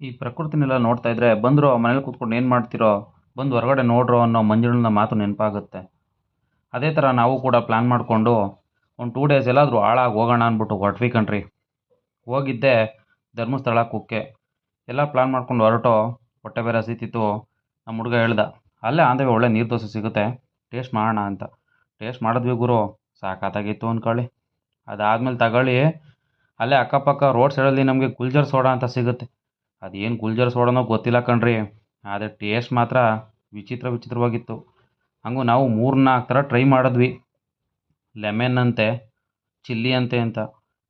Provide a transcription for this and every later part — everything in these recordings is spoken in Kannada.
ಈ ಪ್ರಕೃತಿನೆಲ್ಲ ನೋಡ್ತಾ ಇದ್ರೆ ಬಂದ್ರು ಮನೇಲಿ ಕೂತ್ಕೊಂಡು ಏನು ಮಾಡ್ತಿರೋ, ಬಂದು ಹೊರಗಡೆ ನೋಡ್ರೋ ಅನ್ನೋ ಮಂಜುಳನ ಮಾತು ನೆನಪಾಗುತ್ತೆ. ಅದೇ ಥರ ನಾವು ಕೂಡ ಪ್ಲ್ಯಾನ್ ಮಾಡಿಕೊಂಡು ಒಂದು 2 ಡೇಸ್ ಎಲ್ಲಾದರೂ ಹಾಳಾಗಿ ಹೋಗೋಣ ಅಂದ್ಬಿಟ್ಟು ಹೊರಟ್ವಿ ಕಣ್ರಿ. ಹೋಗಿದ್ದೆ ಧರ್ಮಸ್ಥಳ, ಕುಕ್ಕೆ ಎಲ್ಲ ಪ್ಲ್ಯಾನ್ ಮಾಡ್ಕೊಂಡು ಹೊರಟು. ಹೊಟ್ಟೆ ಬೇರೆ ಹಸಿತಿತ್ತು. ನಮ್ಮ ಹುಡುಗ ಹೇಳ್ದ, ಅಲ್ಲೇ ಆನ್ ದ ವೇ ಒಳ್ಳೆ ನೀರು ದೋಸೆ ಸಿಗುತ್ತೆ, ಟೇಸ್ಟ್ ಮಾಡೋಣ ಅಂತ. ಟೇಸ್ಟ್ ಮಾಡಿದ್ವಿ ಗುರು, ಸಾಕಾತಾಗಿತ್ತು ಅಂದ್ಕೊಳ್ಳಿ. ಅದಾದಮೇಲೆ ತಗೊಳ್ಳಿ, ಅಲ್ಲೇ ಅಕ್ಕಪಕ್ಕ ರೋಡ್ ಸೈಡಲ್ಲಿ ನಮಗೆ ಗುಲ್ಜರ್ ಸೋಡಾ ಅಂತ ಸಿಗುತ್ತೆ. ಅದೇನು ಗುಲ್ಜರ್ ಸೋಡಾನೋ ಗೊತ್ತಿಲ್ಲ ಕಣ್ರಿ, ಆದರೆ ಟೇಸ್ಟ್ ಮಾತ್ರ ವಿಚಿತ್ರವಾಗಿತ್ತು. ಹಂಗೂ ನಾವು 3-4 ಥರ ಟ್ರೈ ಮಾಡಿದ್ವಿ. ಲೆಮನ್ ಅಂತೆ, ಚಿಲ್ಲಿ ಅಂತೆ ಅಂತ.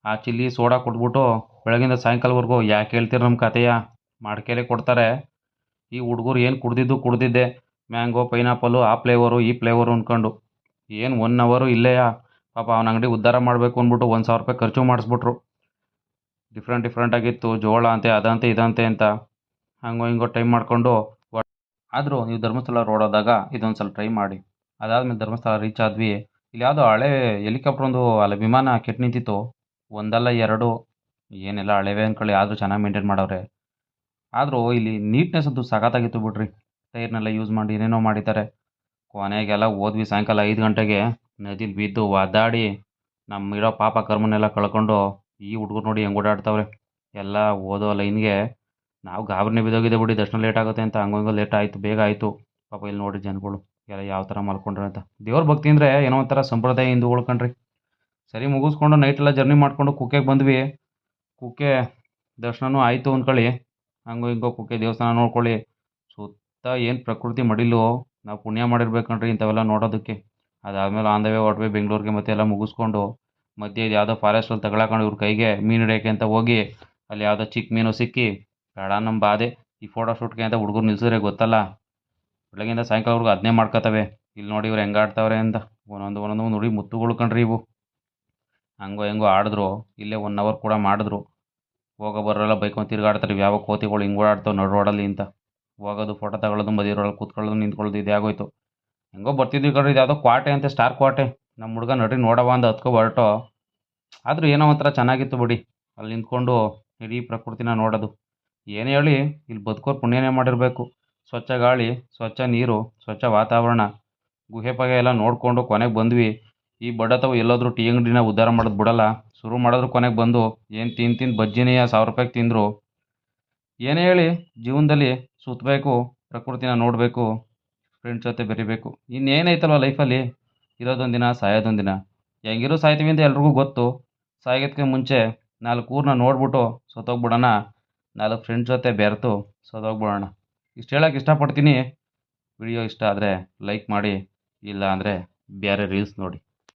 ಆ ಚಿಲ್ಲಿ ಸೋಡಾ ಕೊಟ್ಬಿಟ್ಟು ಬೆಳಗಿಂದ ಸಾಯಂಕಾಲವರೆಗೂ ಯಾಕೆ ಹೇಳ್ತೀರ ನಮ್ಮ ಕತೆಯ, ಮಾಡ್ಕೇಲೆ ಕೊಡ್ತಾರೆ. ಈ ಹುಡುಗರು ಏನು ಕುಡ್ದಿದ್ದೆ ಮ್ಯಾಂಗೋ, ಪೈನಾಪಲ್ಲು, ಆ ಫ್ಲೇವರು ಈ ಫ್ಲೇವರು ಅಂದ್ಕೊಂಡು ಏನು 1 ಅವರು ಇಲ್ಲೇಯ. ಪಾಪ ಅವನ ಅಂಗಡಿ ಉದ್ಧಾರ ಮಾಡಬೇಕು ಅಂದ್ಬಿಟ್ಟು 1,000 ರೂಪಾಯಿ ಖರ್ಚು ಮಾಡಿಸ್ಬಿಟ್ರು. ಡಿಫ್ರೆಂಟಾಗಿತ್ತು, ಜೋಳ ಅಂತೆ, ಅದಂತೆ ಇದಂತೆ ಅಂತ. ಹಂಗೋ ಹಿಂಗೋ ಟೈಮ್ ಮಾಡಿಕೊಂಡು ಆದರೂ ನೀವು ಧರ್ಮಸ್ಥಳ ರೋಡ್ ಹೋದಾಗ ಇದೊಂದು ಸಲ ಟ್ರೈ ಮಾಡಿ. ಅದಾದಮೇಲೆ ಧರ್ಮಸ್ಥಳ ರೀಚ್ ಆದ್ವಿ. ಇಲ್ಲಿ ಯಾವುದೋ ಹಳೆ ಹೆಲಿಕಾಪ್ಟರ್ ಒಂದು ಅಲ್ಲ ವಿಮಾನ ಕೆಟ್ಟು ನಿಂತಿತ್ತು. ಒಂದಲ್ಲ 2, ಏನೆಲ್ಲ ಹಳೆವೆ ಅಂದ್ಕೊಳ್ಳಿ, ಆದರೂ ಚೆನ್ನಾಗಿ ಮೇಂಟೈನ್ ಮಾಡವ್ರೆ. ಆದರೂ ಇಲ್ಲಿ ನೀಟ್ನೆಸ್ ಅಂತೂ ಸಖತ್ತಾಗಿತ್ತು ಬಿಡ್ರಿ. ಟೈರ್ನೆಲ್ಲ ಯೂಸ್ ಮಾಡಿ ಏನೇನೋ ಮಾಡಿದ್ದಾರೆ. ಕೊನೆಗೆಲ್ಲ ಹೋದ್ವಿ ಸಾಯಂಕಾಲ 5 ಗಂಟೆಗೆ. ನದಿಲಿ ಬಿದ್ದು ಒದ್ದಾಡಿ ನಮ್ಮಿರೋ ಪಾಪ ಕರ್ಮನ್ನೆಲ್ಲ ಕಳ್ಕೊಂಡು ಈ ಹುಡುಗರು ನೋಡಿ ಹೆಂಗೆ ಓಡಾಡ್ತವ್ರೆ. ಎಲ್ಲ ಓದೋ ಲೈನ್ಗೆ ನಾವು ಗಾಬರಿನೇ ಬಿದ್ದೋಗಿದೆ ಬಿಡಿ, ದರ್ಶನ ಲೇಟ್ ಆಗುತ್ತೆ ಅಂತ. ಹಂಗೋ ಹಿಂಗೋ ಲೇಟ್ ಆಯಿತು, ಬೇಗ ಆಯಿತು. ಪಾಪ ಇಲ್ಲಿ ನೋಡಿ ಜನಗಳು ಎಲ್ಲ ಯಾವ ಥರ ಮಲ್ಕೊಂಡ್ರೆ ಅಂತ. ದೇವ್ರ ಭಕ್ತಿ ಅಂದರೆ ಏನೋ ಒಂಥರ ಸಂಪ್ರದಾಯ ಹಿಂದೂ ಉಳ್ಕೊಂಡ್ರಿ. ಸರಿ ಮುಗಿಸ್ಕೊಂಡು ನೈಟೆಲ್ಲ ಜರ್ನಿ ಮಾಡಿಕೊಂಡು ಕುಕ್ಕೆಗೆ ಬಂದ್ವಿ. ಕುಕ್ಕೆ ದರ್ಶನವೂ ಆಯಿತು ಅಂದ್ಕೊಳ್ಳಿ. ಹಂಗೋ ಹಿಂಗೋ ಕುಕ್ಕೆ ದೇವಸ್ಥಾನ ನೋಡ್ಕೊಳ್ಳಿ. ಸುತ್ತ ಏನು ಪ್ರಕೃತಿ ಮಡಿಲು, ನಾವು ಪುಣ್ಯ ಮಾಡಿರ್ಬೇಕು ಕಣ್ರಿ ಇಂಥವೆಲ್ಲ ನೋಡೋದಕ್ಕೆ. ಅದಾದಮೇಲೆ ಆನ್ ದ ವೇ ಹೊರಟ್ವಿ ಬೆಂಗಳೂರಿಗೆ. ಮತ್ತೆ ಎಲ್ಲ ಮುಗಿಸ್ಕೊಂಡು ಮಧ್ಯೆ ಇದು ಯಾವುದೋ ಫಾರೆಸ್ಟಲ್ಲಿ ತಗೊಳಕೊಂಡು ಇವ್ರ ಕೈಗೆ ಮೀನು ಹಿಡಿಯೋಕ್ಕೆ ಅಂತ ಹೋಗಿ ಅಲ್ಲಿ ಯಾವುದೋ ಚಿಕ್ಕ ಮೀನು ಸಿಕ್ಕಿ ಬೇಡ ನಮ್ಮ ಬಾಧೆ, ಈ ಫೋಟೋ ಶೂಟ್ಗೆ ಅಂತ ಹುಡುಗರು ನಿಲ್ಸಿದ್ರೆ ಗೊತ್ತಲ್ಲ, ಬೆಳಗ್ಗೆಯಿಂದ ಸಾಯಂಕಾಲವರೆಗೂ ಅದನ್ನೇ ಮಾಡ್ಕೋತವೆ. ಇಲ್ಲಿ ನೋಡಿ ಇವ್ರು ಹೆಂಗೆ ಆಡ್ತಾವ್ರೆ ಅಂತ. ಒಂದೊಂದು ನೋಡಿ ಮುತ್ತುಗಳು ಕಣ್ರಿ ಇವು. ಹಂಗೋ ಹೆಂಗೋ ಆಡಿದ್ರು. ಇಲ್ಲೇ 1 ಅವರ್ ಕೂಡ ಮಾಡಿದ್ರು. ಹೋಗೋ ಬರೋರೆಲ್ಲ ಬೈಕೊಂಡು ತಿರುಗಾಡ್ತಾರೆ, ಯಾವ ಕೋತಿಗಳು ಹಿಂಗೆ ಓಡಾಡ್ತಾವೆ ನಡು ರೋಡಲ್ಲಿ ಅಂತ. ಹೋಗೋದು ಫೋಟೋ ತಗೊಳ್ಳೋದು, ಮಧ್ಯೆ ರೋಡಲ್ಲಿ ಕೂತ್ಕೊಳ್ಳೋದು ನಿಂತ್ಕೊಳ್ಳೋದು ಇದೇ ಆಗೋಯ್ತು. ಹೆಂಗೋ ಬರ್ತಿದ್ವಿ ಕಣ್ರಿ. ಇದು ಯಾವುದೋ ಕ್ವಾಟೆ ಅಂತೆ, ಸ್ಟಾರ್ ಕ್ವಾಟೆ. ನಮ್ಮ ಹುಡುಗ ನಡ್ರಿ ನೋಡವ ಅಂದ ಹತ್ಕೊ ಹೊರಟು. ಆದರೂ ಏನೋ ಒಂಥರ ಚೆನ್ನಾಗಿತ್ತು ಬಿಡಿ, ಅಲ್ಲಿ ನಿಂತ್ಕೊಂಡು ಇಡೀ ಪ್ರಕೃತಿನ ನೋಡೋದು. ಏನು ಹೇಳಿ, ಇಲ್ಲಿ ಬದುಕೋರು ಪುಣ್ಯನೇ ಮಾಡಿರಬೇಕು. ಸ್ವಚ್ಛ ಗಾಳಿ, ಸ್ವಚ್ಛ ನೀರು, ಸ್ವಚ್ಛ ವಾತಾವರಣ, ಗುಹೆ ಪಗೆ ಎಲ್ಲ ನೋಡಿಕೊಂಡು ಕೊನೆಗೆ ಬಂದ್ವಿ. ಈ ಬಡತವು ಎಲ್ಲಾದರೂ ಟೀ ಅಂಗಡಿನ ಉದ್ಧಾರ ಮಾಡೋದು ಬಿಡಲ್ಲ. ಶುರು ಮಾಡಿದ್ರು ಕೊನೆಗೆ ಬಂದು ಏನು ತಿಂದು ಬಜ್ಜಿನಿಯ 1,000 ರೂಪಾಯಿಗೆ ತಿಂದರು. ಏನೇ ಹೇಳಿ, ಜೀವನದಲ್ಲಿ ಸುತ್ತಬೇಕು, ಪ್ರಕೃತಿನ ನೋಡಬೇಕು, ಫ್ರೆಂಡ್ಸ್ ಜೊತೆ ಬೆರಿಬೇಕು. ಇನ್ನೇನೈತಲ್ವ ಲೈಫಲ್ಲಿ, ಇರೋದೊಂದು ದಿನ ಸಾಯೋದೊಂದು ದಿನ. ಹೆಂಗಿರೋ ಸಾಯ್ತೀವಿ ಅಂತ ಎಲ್ರಿಗೂ ಗೊತ್ತು. ಸಾಯೋದಕ್ಕೆ ಮುಂಚೆ 4 ಊರನ್ನ ನೋಡ್ಬಿಟ್ಟು ಸತ್ತೋಗ್ಬಿಡೋಣ, 4 ಫ್ರೆಂಡ್ಸ್ ಜೊತೆ ಬೆರೆತು ಸತ್ತೋಗ್ಬಿಡೋಣ. ಇಷ್ಟು ಹೇಳೋಕ್ಕೆ ಇಷ್ಟಪಡ್ತೀನಿ. ವಿಡಿಯೋ ಇಷ್ಟ ಆದರೆ ಲೈಕ್ ಮಾಡಿ, ಇಲ್ಲ ಅಂದರೆ ಬೇರೆ ರೀಲ್ಸ್ ನೋಡಿ.